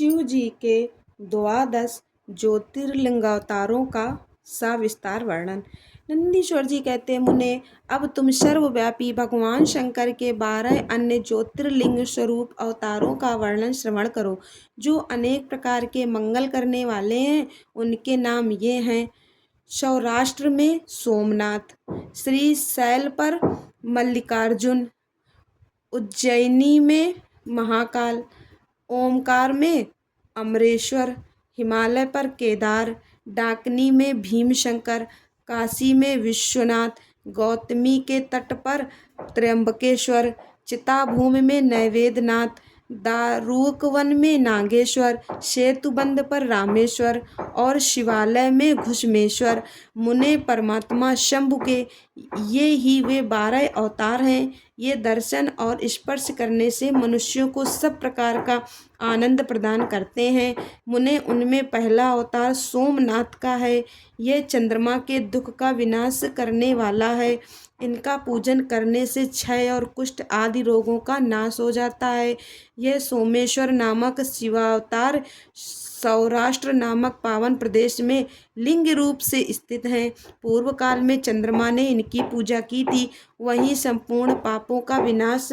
शिव जी के द्वादश ज्योतिर्लिंगावतारों का सविस्तार वर्णन। नंदीश्वर जी कहते हैं, मुने अब तुम सर्वव्यापी भगवान शंकर के 12 अन्य ज्योतिर्लिंग स्वरूप अवतारों का वर्णन श्रवण करो, जो अनेक प्रकार के मंगल करने वाले हैं। उनके नाम ये हैं: सौराष्ट्र में सोमनाथ, श्रीशैल पर मल्लिकार्जुन, उज्जैनी में महाकाल, ओमकार में अमरेश्वर, हिमालय पर केदार, डाकनी में भीमशंकर, काशी में विश्वनाथ, गौतमी के तट पर त्र्यंबकेश्वर, चिताभूमि में नैवेद्यनाथ, दारुकवन में नागेश्वर, सेतुबंध पर रामेश्वर और शिवालय में घुश्मेश्वर। मुने परमात्मा शंभु के ये ही वे 12 अवतार हैं। ये दर्शन और स्पर्श करने से मनुष्यों को सब प्रकार का आनंद प्रदान करते हैं। मुने उनमें पहला अवतार सोमनाथ का है। यह चंद्रमा के दुख का विनाश करने वाला है। इनका पूजन करने से क्षय और कुष्ठ आदि रोगों का नाश हो जाता है। यह सोमेश्वर नामक शिवावतार सौराष्ट्र नामक पावन प्रदेश में लिंग रूप से स्थित हैं। पूर्व काल में चंद्रमा ने इनकी पूजा की थी। वहीं संपूर्ण पापों का विनाश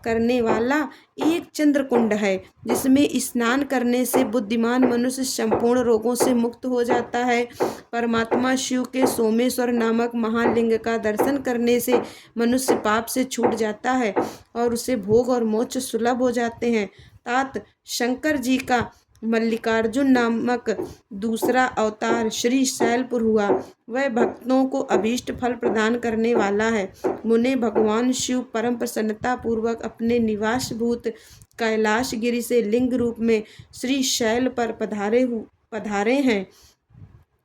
करने वाला एक चंद्रकुंड है, जिसमें स्नान करने से बुद्धिमान मनुष्य संपूर्ण रोगों से मुक्त हो जाता है। परमात्मा शिव के सोमेश्वर नामक महालिंग का दर्शन करने से मनुष्य पाप से छूट जाता है और उसे भोग और मोक्ष सुलभ हो जाते हैं। तात शंकर जी का मल्लिकार्जुन नामक दूसरा अवतार श्रीशैलपुर हुआ। वह भक्तों को अभीष्ट फल प्रदान करने वाला है। मुने भगवान शिव परम प्रसन्नता पूर्वक अपने निवास भूत कैलाश गिरि से लिंग रूप में श्रीशैल पर पधारे हैं।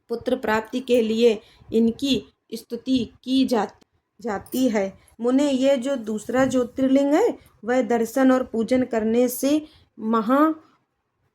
पुत्र प्राप्ति के लिए इनकी स्तुति की जाती है। मुने ये जो दूसरा ज्योतिर्लिंग है, वह दर्शन और पूजन करने से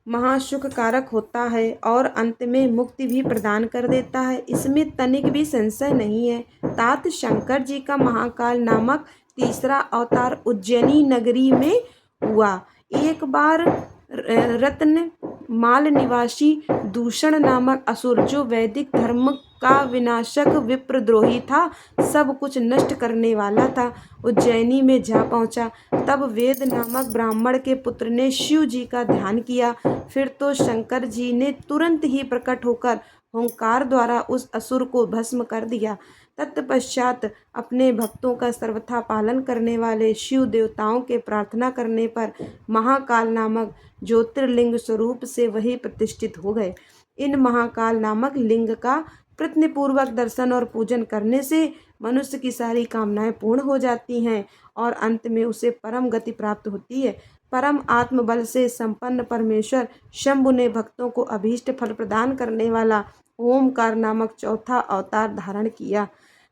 महासुख कारक होता है और अंत में मुक्ति भी प्रदान कर देता है। इसमें तनिक भी संशय नहीं है। तात शंकर जी का महाकाल नामक तीसरा अवतार उज्जैनी नगरी में हुआ। एक बार रत्न माल निवासी दूषण नामक असुर, जो वैदिक धर्म का विनाशक विप्रद्रोही था, सब कुछ नष्ट करने वाला था, उज्जैनी में जा पहुंचा। तब वेद नामक ब्राह्मण के पुत्र ने शिव जी का ध्यान किया। फिर तो शंकर जी ने तुरंत ही प्रकट होकर ओंकार द्वारा उस असुर को भस्म कर दिया। तत्पश्चात अपने भक्तों का सर्वथा पालन करने वाले शिव देवताओं के प्रार्थना करने पर महाकाल नामक ज्योतिर्लिंग स्वरूप से वही प्रतिष्ठित हो गए। इन महाकाल नामक लिंग का प्रयत्नपूर्वक दर्शन और पूजन करने से मनुष्य की सारी कामनाएं पूर्ण हो जाती हैं और अंत में उसे परम गति प्राप्त होती है। परम आत्मबल से संपन्न परमेश्वर शंभु ने भक्तों को अभीष्ट फल प्रदान करने वाला ओमकार नामक चौथा अवतार धारण किया।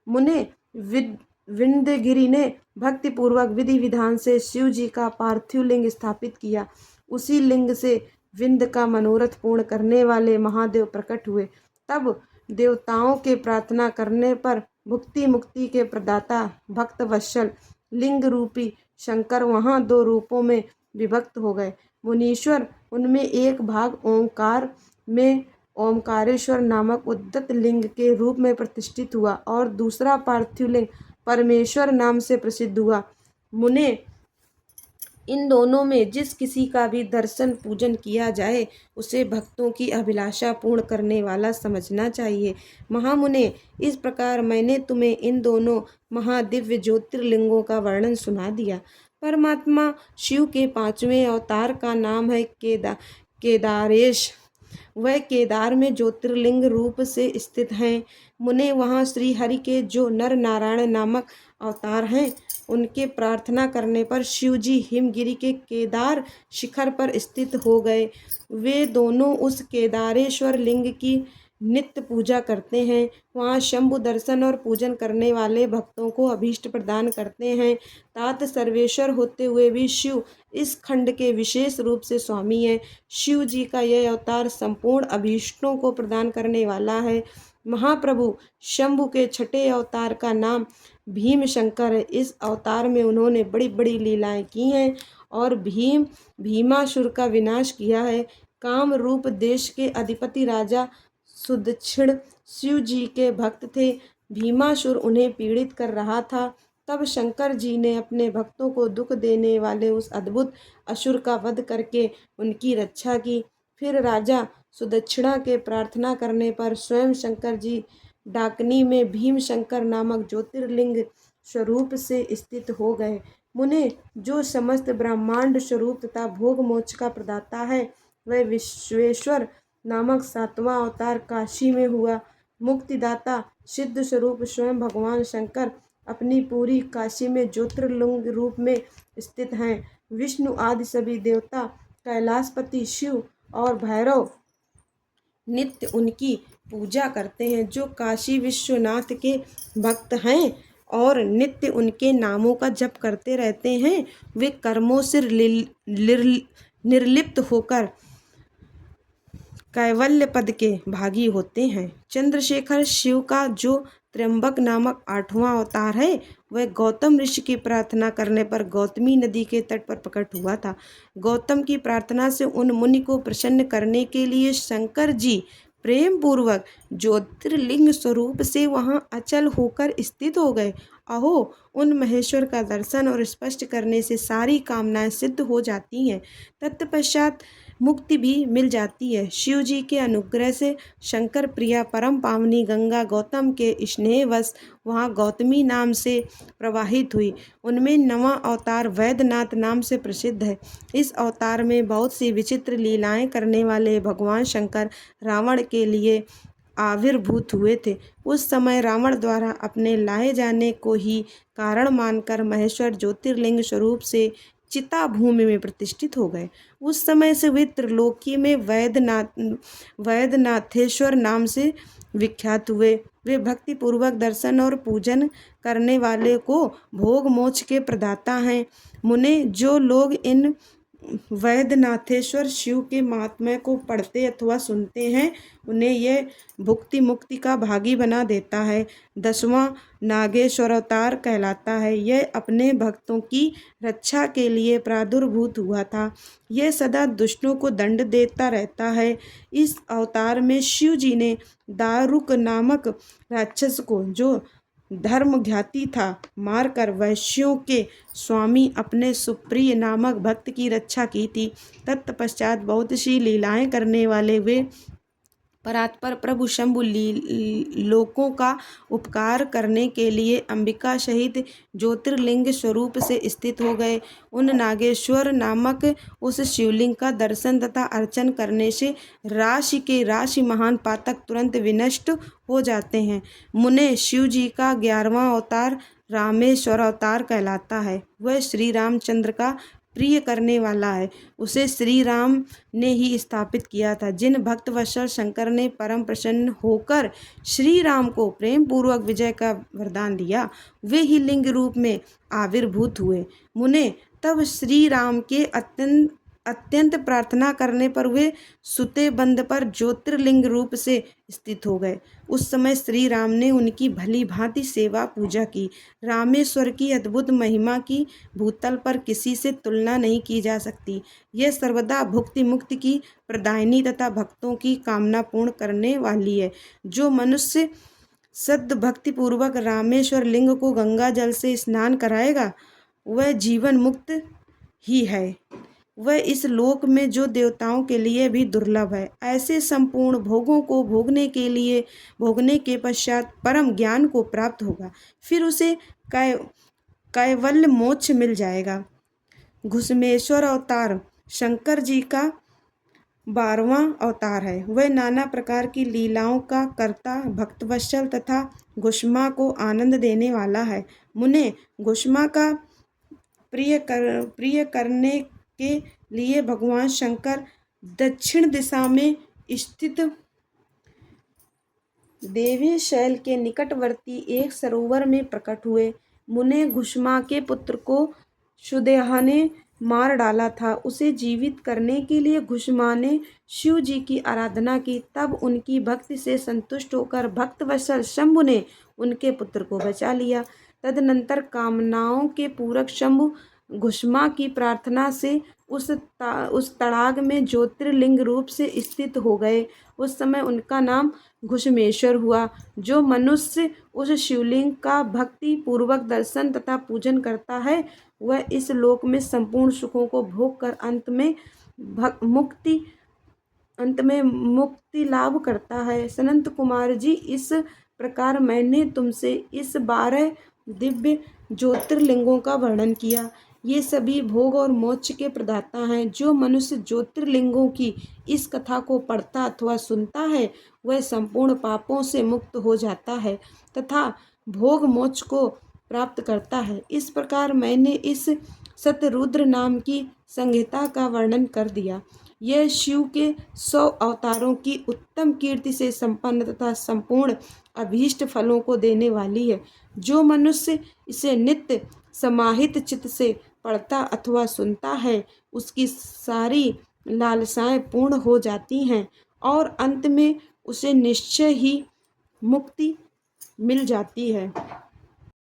मुने विंध्यगिरि ने भक्तिपूर्वक विधि विधान से शिव जी का पार्थिव लिंग स्थापित किया। उसी लिंग से विंध्य का मनोरथ पूर्ण करने वाले महादेव प्रकट हुए। तब देवताओं के प्रार्थना करने पर भुक्ति मुक्ति के प्रदाता भक्त वत्सल लिंग रूपी शंकर वहाँ 2 रूपों में विभक्त हो गए। मुनीश्वर उनमें एक भाग ओंकार में ओंकारेश्वर नामक उद्दत लिंग के रूप में प्रतिष्ठित हुआ और दूसरा पार्थिव लिंग परमेश्वर नाम से प्रसिद्ध हुआ। मुने इन दोनों में जिस किसी का भी दर्शन पूजन किया जाए, उसे भक्तों की अभिलाषा पूर्ण करने वाला समझना चाहिए। महामुने, इस प्रकार मैंने तुम्हें इन दोनों महादिव्य ज्योतिर्लिंगों का वर्णन सुना दिया। परमात्मा शिव के 5वें अवतार का नाम है केदारेश। वह केदार में ज्योतिर्लिंग रूप से स्थित हैं। मुने वहाँ श्री हरि के जो नर नारायण नामक अवतार हैं, उनके प्रार्थना करने पर शिव जी हिमगिरी के केदार शिखर पर स्थित हो गए। वे दोनों उस केदारेश्वर लिंग की नित्य पूजा करते हैं। वहाँ शंभु दर्शन और पूजन करने वाले भक्तों को अभीष्ट प्रदान करते हैं। तात सर्वेश्वर होते हुए भी शिव इस खंड के विशेष रूप से स्वामी हैं। शिव जी का यह अवतार संपूर्ण अभीष्टों को प्रदान करने वाला है। महाप्रभु शंभु के 6ठे अवतार का नाम भीमशंकर है। इस अवतार में उन्होंने बड़ी बड़ी लीलाएं की हैं और भीमासुर का विनाश किया है। काम रूप देश के अधिपति राजा सुदक्षिण शिव जी के भक्त थे। भीमासुर उन्हें पीड़ित कर रहा था। तब शंकर जी ने अपने भक्तों को दुख देने वाले उस अद्भुत असुर का वध करके उनकी रक्षा की। फिर राजा सुदक्षिणा के प्रार्थना करने पर स्वयं शंकर जी डाकनी में भीम शंकर नामक ज्योतिर्लिंग स्वरूप से स्थित हो गए। मुने, जो समस्त ब्रह्मांड स्वरूप तथा भोग मोक्ष का प्रदाता है, वह विश्वेश्वर नामक 7वां अवतार काशी में हुआ। मुक्तिदाता सिद्ध स्वरूप स्वयं भगवान शंकर अपनी पूरी काशी में ज्योतिर्लिंग रूप में स्थित हैं। विष्णु आदि सभी देवता, कैलाशपति शिव और भैरव नित्य उनकी पूजा करते हैं। जो काशी विश्वनाथ के भक्त हैं और नित्य उनके नामों का जप करते रहते हैं, वे कर्मों से निर्लिप्त होकर कैवल्य पद के भागी होते हैं। चंद्रशेखर शिव का जो त्र्यंबक नामक 8वां अवतार है, वह गौतम ऋषि की प्रार्थना करने पर गौतमी नदी के तट पर प्रकट हुआ था। गौतम की प्रार्थना से उन मुनि को प्रसन्न करने के लिए शंकर जी प्रेम पूर्वक ज्योतिर्लिंग स्वरूप से वहां अचल होकर स्थित हो गए। अहो, उन महेश्वर का दर्शन और स्पष्ट करने से सारी कामनाएं सिद्ध हो जाती हैं। तत्पश्चात मुक्ति भी मिल जाती है। शिव जी के अनुग्रह से शंकर प्रिया परम पावनी गंगा गौतम के स्नेहवश वहाँ गौतमी नाम से प्रवाहित हुई। उनमें 9वां अवतार वैद्यनाथ नाम से प्रसिद्ध है। इस अवतार में बहुत सी विचित्र लीलाएं करने वाले भगवान शंकर रावण के लिए आविर्भूत हुए थे। उस समय रावण द्वारा अपने लाए जाने को ही कारण मानकर महेश्वर ज्योतिर्लिंग स्वरूप से चिता भूमि में प्रतिष्ठित हो गए। उस समय से वे त्रिलोकी में वैद्यनाथेश्वर नाम से विख्यात हुए। वे भक्ति पूर्वक दर्शन और पूजन करने वाले को भोग मोक्ष के प्रदाता हैं। मुने, जो लोग इन वैद्यनाथेश्वर शिव के महात्म्य को पढ़ते अथवा सुनते हैं, उन्हें यह भुक्ति मुक्ति का भागी बना देता है। 10वां नागेश्वर अवतार कहलाता है। यह अपने भक्तों की रक्षा के लिए प्रादुर्भूत हुआ था। यह सदा दुष्टों को दंड देता रहता है। इस अवतार में शिव जी ने दारुक नामक राक्षस को, जो धर्मघाती था, मारकर वैश्यों के स्वामी अपने सुप्रिय नामक भक्त की रक्षा की थी। तत्पश्चात बहुत सी लीलाएं करने वाले वे परात्पर प्रभु शंभु लोकों का उपकार करने के लिए अंबिका सहित ज्योतिर्लिंग स्वरूप से स्थित हो गए। उन नागेश्वर नामक उस शिवलिंग का दर्शन तथा अर्चन करने से राशि के राशि महान पातक तुरंत विनष्ट हो जाते हैं। मुने, शिव जी का 11वां अवतार रामेश्वर अवतार कहलाता है। वह श्री रामचंद्र का प्रिय करने वाला है। उसे श्री राम ने ही स्थापित किया था। जिन भक्तवत्सल शंकर ने परम प्रसन्न होकर श्री राम को प्रेम पूर्वक विजय का वरदान दिया, वे ही लिंग रूप में आविर्भूत हुए। मुने, तब श्री राम के अत्यंत प्रार्थना करने पर वे सुते बंद पर ज्योतिर्लिंग रूप से स्थित हो गए। उस समय श्री राम ने उनकी भली भांति सेवा पूजा की। रामेश्वर की अद्भुत महिमा की भूतल पर किसी से तुलना नहीं की जा सकती। यह सर्वदा भुक्ति मुक्ति की प्रदायिनी तथा भक्तों की कामना पूर्ण करने वाली है। जो मनुष्य सद भक्ति पूर्वक रामेश्वर लिंग को गंगा जल से स्नान कराएगा, वह जीवन मुक्त ही है। वह इस लोक में जो देवताओं के लिए भी दुर्लभ है। ऐसे संपूर्ण भोगों को भोगने के पश्चात परम ज्ञान को प्राप्त होगा। फिर उसे कैवल्य मोक्ष मिल जाएगा। घुसमेश्वर अवतार शंकर जी का 12वां अवतार है। वह नाना प्रकार की लीलाओं का कर्ता, भक्तवत्सल तथा घुष्मा को आनंद देने वाला है। मुने, घुष्मा का प्रिय करने के लिए भगवान शंकर दक्षिण दिशा में स्थित देवी शैल के निकटवर्ती एक सरोवर में प्रकट हुए। मुने, घुष्मा के पुत्र को सुदेहा ने मार डाला था। उसे जीवित करने के लिए घुष्मा ने शिव जी की आराधना की। तब उनकी भक्ति से संतुष्ट होकर भक्तवत्सल शंभु ने उनके पुत्र को बचा लिया। तदनंतर कामनाओं के पूरक शंभु घुष्मा की प्रार्थना से उस तड़ाग में ज्योतिर्लिंग रूप से स्थित हो गए। उस समय उनका नाम घुश्मेश्वर हुआ। जो मनुष्य उस शिवलिंग का भक्ति पूर्वक दर्शन तथा पूजन करता है, वह इस लोक में संपूर्ण सुखों को भोग कर अंत में मुक्ति लाभ करता है। सनत कुमार जी, इस प्रकार मैंने तुमसे इस 12 दिव्य ज्योतिर्लिंगों का वर्णन किया। ये सभी भोग और मोक्ष के प्रदाता हैं। जो मनुष्य ज्योतिर्लिंगों की इस कथा को पढ़ता अथवा सुनता है, वह संपूर्ण पापों से मुक्त हो जाता है तथा भोग मोक्ष को प्राप्त करता है। इस प्रकार मैंने इस शतरुद्र नाम की संहिता का वर्णन कर दिया। यह शिव के 100 अवतारों की उत्तम कीर्ति से संपन्न तथा संपूर्ण अभीष्ट फलों को देने वाली है। जो मनुष्य इसे नित्य समाहित चित्त से पढ़ता अथवा सुनता है, उसकी सारी लालसाएं पूर्ण हो जाती हैं और अंत में उसे निश्चय ही मुक्ति मिल जाती है।